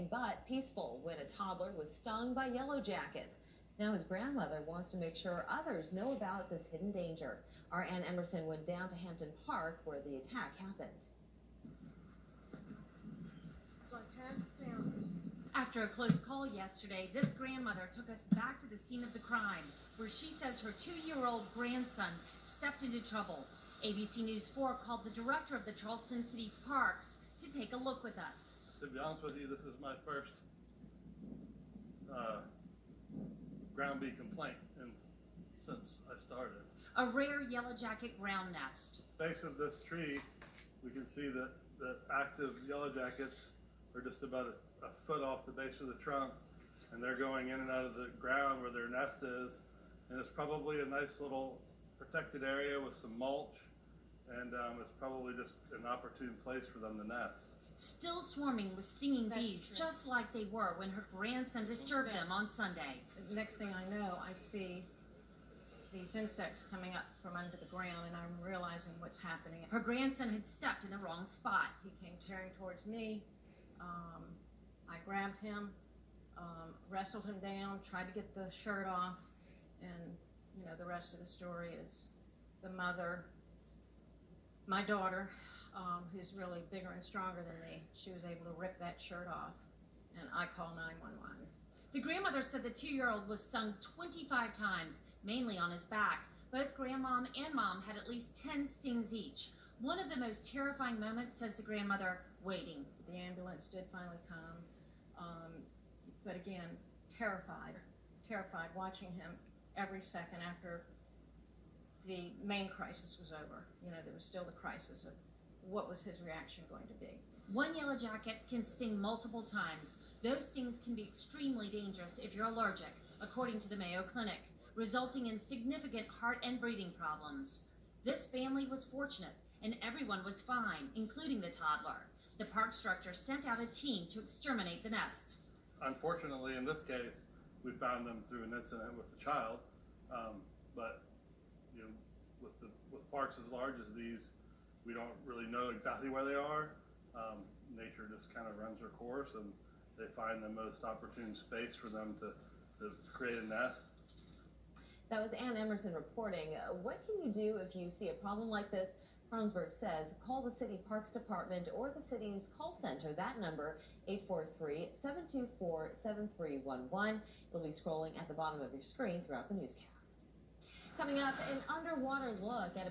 but peaceful when a toddler was stung by yellow jackets. Now his grandmother wants to make sure others know about this hidden danger. Our Ann Emerson went down to Hampton Park where the attack happened. After a close call yesterday, this grandmother took us back to the scene of the crime, where she says her 2-year-old grandson stepped into trouble. ABC News 4 called the director of the Charleston City Parks to take a look with us. To be honest with you, this is my first ground bee complaint since I started. A rare yellow jacket ground nest. Base of this tree, we can see that the active yellow jackets are just about a foot off the base of the trunk, and they're going in and out of the ground where their nest is, and it's probably a nice little protected area with some mulch, and it's probably just an opportune place for them to nest. Still swarming with stinging bees, just like they were when her grandson disturbed them on Sunday. The next thing I know, I see these insects coming up from under the ground, and I'm realizing what's happening. Her grandson had stepped in the wrong spot. He came tearing towards me. I grabbed him, wrestled him down, tried to get the shirt off, and you know, the rest of the story is the mother, my daughter, who's really bigger and stronger than me. She was able to rip that shirt off, and I call 911. The grandmother said the 2-year-old was stung 25 times, mainly on his back. Both grandmom and mom had at least 10 stings each. One of the most terrifying moments, says the grandmother, waiting. The ambulance did finally come, but again, terrified watching him every second after the main crisis was over. You know, there was still the crisis of what was his reaction going to be. One yellow jacket can sting multiple times. Those stings can be extremely dangerous if you're allergic, according to the Mayo Clinic, resulting in significant heart and breathing problems. This family was fortunate, and everyone was fine, including the toddler. The park structure sent out a team to exterminate the nest. Unfortunately, in this case, we found them through an incident with the child, but you know, with parks as large as these, we don't really know exactly where they are. Nature just kind of runs her course, and they find the most opportune space for them to create a nest. That was Ann Emerson reporting. What can you do if you see a problem like this? Frownsburg says call the City Parks Department or the city's call center. That number, 843-724-7311. It'll be scrolling at the bottom of your screen throughout the newscast. Coming up, an underwater look at a